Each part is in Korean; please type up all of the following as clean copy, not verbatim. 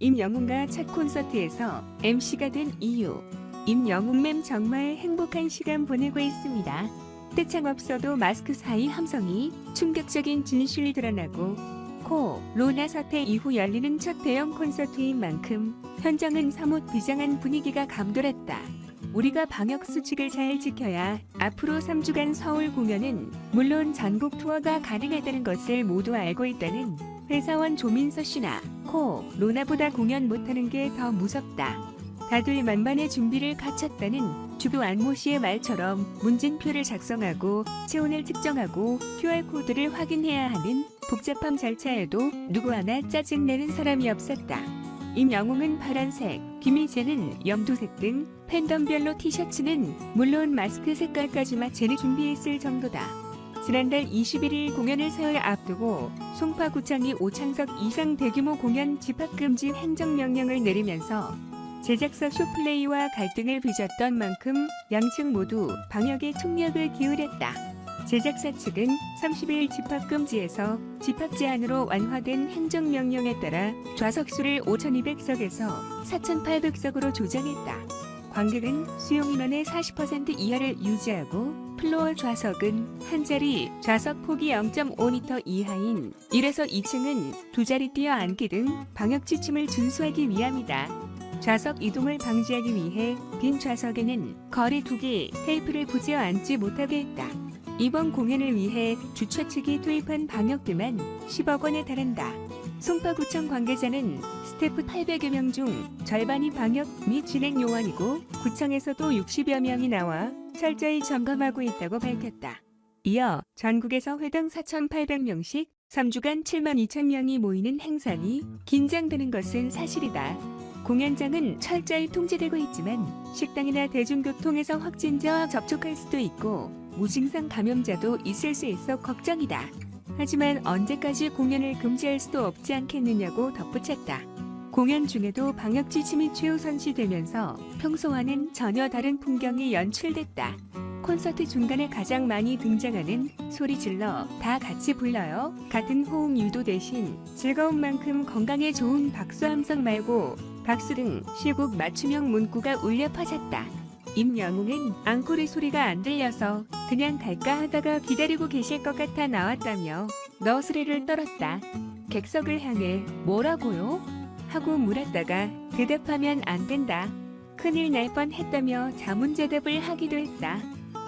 임영웅과 첫 콘서트에서 MC가 된 이유. 임영웅맴 정말 행복한 시간 보내고 있습니다. 떼창 없어도 마스크 사이 함성이 충격적인 진실이 드러나고 코로나 사태 이후 열리는 첫 대형 콘서트인 만큼 현장은 사뭇 비장한 분위기가 감돌았다. 우리가 방역 수칙을 잘 지켜야 앞으로 3주간 서울 공연은 물론 전국 투어가 가능하다는 것을 모두 알고 있다는 회사원 조민서 씨나 코로나보다 공연 못하는 게 더 무섭다. 다들 만반의 준비를 갖췄다는 주부 안모 씨의 말처럼 문진표를 작성하고 체온을 측정하고 QR코드를 확인해야 하는 복잡한 절차에도 누구 하나 짜증내는 사람이 없었다. 임영웅은 파란색, 김희재는 염두색 등 팬덤별로 티셔츠는 물론 마스크 색깔까지 맞춰 준비했을 정도다. 지난달 21일 공연을 사흘 앞두고 송파구청이 5창석 이상 대규모 공연 집합금지 행정명령을 내리면서 제작사 쇼플레이와 갈등을 빚었던 만큼 양측 모두 방역에 총력을 기울였다. 제작사 측은 30일 집합금지에서 집합 제한으로 완화된 행정명령에 따라 좌석수를 5,200석에서 4,800석으로 조정했다. 관객은 수용인원의 40% 이하를 유지하고 플로어 좌석은 한 자리 좌석 폭이 0.5m 이하인 1에서 2층은 두 자리 뛰어 앉기 등 방역 지침을 준수하기 위함이다. 좌석 이동을 방지하기 위해 빈 좌석에는 거리 두개 테이프를 붙여 앉지 못하게 했다. 이번 공연을 위해 주최 측이 투입한 방역비만 10억 원에 달한다. 송파구청 관계자는 스태프 800여 명 중 절반이 방역 및 진행 요원이고 구청에서도 60여 명이 나와 철저히 점검하고 있다고 밝혔다. 이어 전국에서 회당 4,800명씩 3주간 7만 2천 명이 모이는 행사니 긴장되는 것은 사실이다. 공연장은 철저히 통제되고 있지만 식당이나 대중교통에서 확진자와 접촉할 수도 있고 무증상 감염자도 있을 수 있어 걱정이다. 하지만 언제까지 공연을 금지할 수도 없지 않겠느냐고 덧붙였다. 공연 중에도 방역 지침이 최우선시되면서 평소와는 전혀 다른 풍경이 연출됐다. 콘서트 중간에 가장 많이 등장하는 소리 질러 다 같이 불러요 같은 호응 유도 대신 즐거운 만큼 건강에 좋은 박수 함성 말고 박수 등 시곡 맞춤형 문구가 울려 퍼졌다. 임영웅은 앙코르 소리가 안 들려서 그냥 갈까 하다가 기다리고 계실 것 같아 나왔다며 너스레를 떨었다. 객석을 향해 뭐라고요? 하고 물었다가 대답하면 안 된다. 큰일 날 뻔했다며 자문대답을 하기도 했다.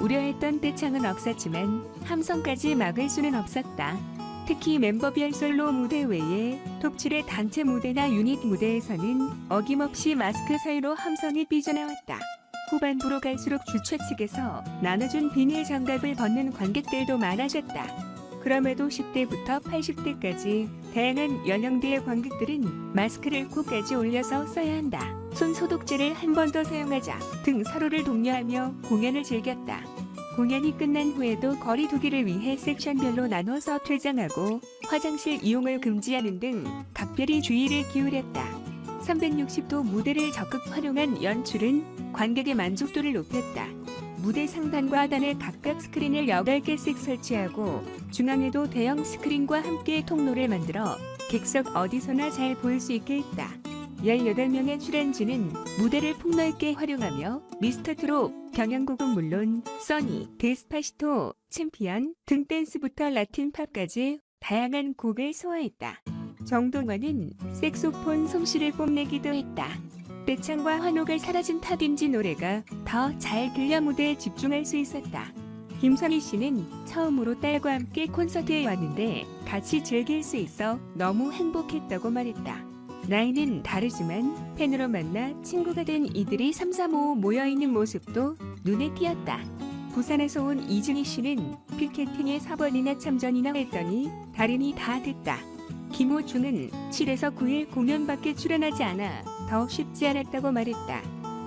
우려했던 떼창은 없었지만 함성까지 막을 수는 없었다. 특히 멤버별 솔로 무대 외에 톱7의 단체 무대나 유닛 무대에서는 어김없이 마스크 사이로 함성이 삐져나왔다. 후반부로 갈수록 주최 측에서 나눠준 비닐 장갑을 벗는 관객들도 많아졌다. 그럼에도 10대부터 80대까지 다양한 연령대의 관객들은 마스크를 코까지 올려서 써야 한다. 손 소독제를 한 번 더 사용하자 등 서로를 독려하며 공연을 즐겼다. 공연이 끝난 후에도 거리 두기를 위해 섹션별로 나눠서 퇴장하고 화장실 이용을 금지하는 등 각별히 주의를 기울였다. 360도 무대를 적극 활용한 연출은 관객의 만족도를 높였다. 무대 상단과 하단에 각각 스크린을 8개씩 설치하고 중앙에도 대형 스크린과 함께 통로를 만들어 객석 어디서나 잘 보일 수 있게 했다. 18명의 출연진은 무대를 폭넓게 활용하며 미스터트롯, 경연곡은 물론 써니, 데스파시토, 챔피언 등 댄스부터 라틴팝까지 다양한 곡을 소화했다. 정동원은 색소폰 솜씨를 뽐내기도 했다. 떼창과 환호가 사라진 탓인지 노래가 더 잘 들려 무대에 집중할 수 있었다. 김선희 씨는 처음으로 딸과 함께 콘서트에 왔는데 같이 즐길 수 있어 너무 행복했다고 말했다. 나이는 다르지만 팬으로 만나 친구가 된 이들이 3, 4, 5 모여있는 모습도 눈에 띄었다. 부산에서 온 이준희 씨는 피켓팅에 4번이나 참전이나 했더니 달인이 다 됐다. 김호중은 7에서 9일 공연밖에 출연하지 않아 더 쉽지 않았다고 말했다.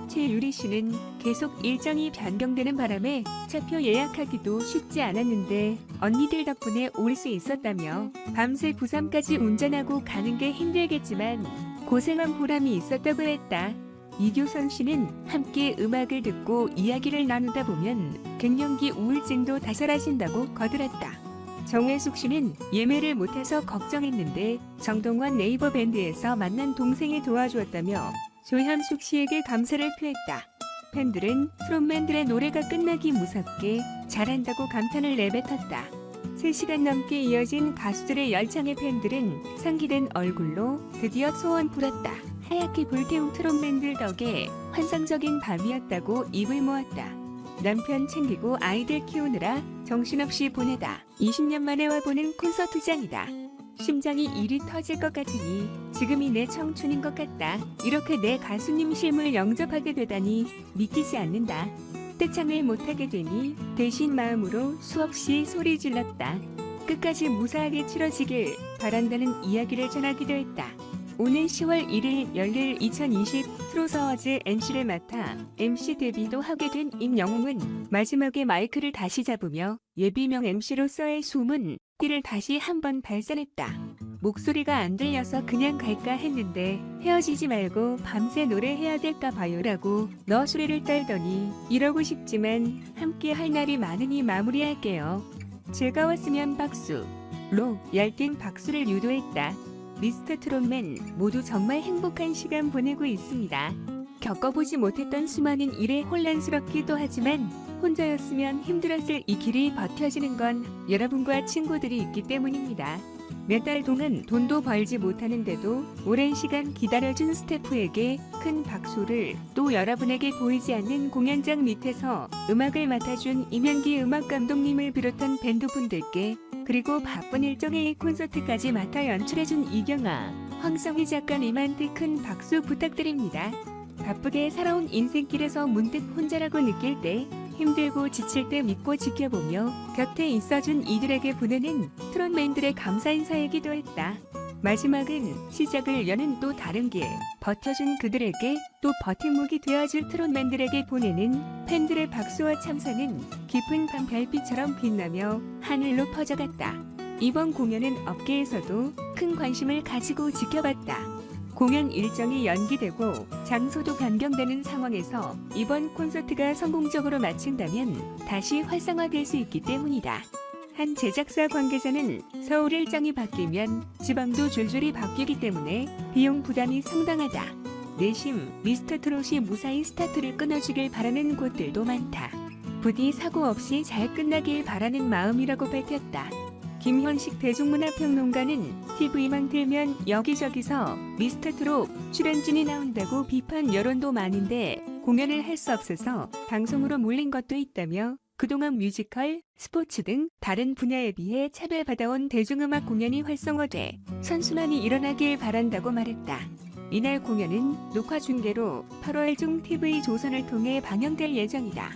최유리 씨는 계속 일정이 변경되는 바람에 차표 예약하기도 쉽지 않았는데 언니들 덕분에 올 수 있었다며 밤새 부산까지 운전하고 가는 게 힘들겠지만 고생한 보람이 있었다고 했다. 이교선 씨는 함께 음악을 듣고 이야기를 나누다 보면 갱년기 우울증도 다 사라진다고 거들었다. 정회숙 씨는 예매를 못해서 걱정했는데 정동원 네이버 밴드에서 만난 동생이 도와주었다며 조현숙 씨에게 감사를 표했다. 팬들은 트롯맨들의 노래가 끝나기 무섭게 잘한다고 감탄을 내뱉었다. 3시간 넘게 이어진 가수들의 열창의 팬들은 상기된 얼굴로 드디어 소원 불었다. 하얗게 불태운 트롯맨들 덕에 환상적인 밤이었다고 입을 모았다. 남편 챙기고 아이들 키우느라 정신없이 보내다. 20년 만에 와보는 콘서트장이다. 심장이 이리 터질 것 같으니 지금이 내 청춘인 것 같다. 이렇게 내 가수님 실물 영접하게 되다니 믿기지 않는다. 떼창을 못하게 되니 대신 마음으로 수없이 소리 질렀다. 끝까지 무사하게 치러지길 바란다는 이야기를 전하기도 했다. 오는 10월 1일 열릴 2020 트롯어워즈 MC를 맡아 MC 데뷔도 하게 된 임영웅은 마지막에 마이크를 다시 잡으며 예비명 MC로서의 숨은 띠를 다시 한번 발산했다. 목소리가 안 들려서 그냥 갈까 했는데 헤어지지 말고 밤새 노래해야 될까 봐요라고 너소리를 떨더니 이러고 싶지만 함께 할 날이 많으니 마무리할게요. 즐거웠으면 박수. 로 얇은 박수를 유도했다. 미스터 트롯맨 모두 정말 행복한 시간 보내고 있습니다. 겪어보지 못했던 수많은 일에 혼란스럽기도 하지만 혼자였으면 힘들었을 이 길이 버텨지는 건 여러분과 친구들이 있기 때문입니다. 몇 달 동안 돈도 벌지 못하는데도 오랜 시간 기다려준 스태프에게 큰 박수를, 또 여러분에게 보이지 않는 공연장 밑에서 음악을 맡아준 임현기 음악감독님을 비롯한 밴드분들께, 그리고 바쁜 일정의 이 콘서트까지 맡아 연출해준 이경아, 황성희 작가님한테 큰 박수 부탁드립니다. 바쁘게 살아온 인생길에서 문득 혼자라고 느낄 때, 힘들고 지칠 때 믿고 지켜보며 곁에 있어준 이들에게 보내는 트롯맨들의 감사 인사이기도 했다. 마지막은 시작을 여는 또 다른 길, 버텨준 그들에게, 또 버팀목이 되어줄 트롯맨들에게 보내는 팬들의 박수와 참사는 깊은 밤 별빛처럼 빛나며 하늘로 퍼져갔다. 이번 공연은 업계에서도 큰 관심을 가지고 지켜봤다. 공연 일정이 연기되고 장소도 변경되는 상황에서 이번 콘서트가 성공적으로 마친다면 다시 활성화될 수 있기 때문이다. 한 제작사 관계자는 서울 일정이 바뀌면 지방도 줄줄이 바뀌기 때문에 비용 부담이 상당하다. 내심 미스터 트롯이 무사히 스타트를 끊어주길 바라는 곳들도 많다. 부디 사고 없이 잘 끝나길 바라는 마음이라고 밝혔다. 김현식 대중문화평론가는 TV만 틀면 여기저기서 미스터 트롯 출연진이 나온다고 비판 여론도 많은데 공연을 할 수 없어서 방송으로 몰린 것도 있다며, 그동안 뮤지컬, 스포츠 등 다른 분야에 비해 차별받아온 대중음악 공연이 활성화돼 선순환이 일어나길 바란다고 말했다. 이날 공연은 녹화 중계로 8월 중 TV조선을 통해 방영될 예정이다.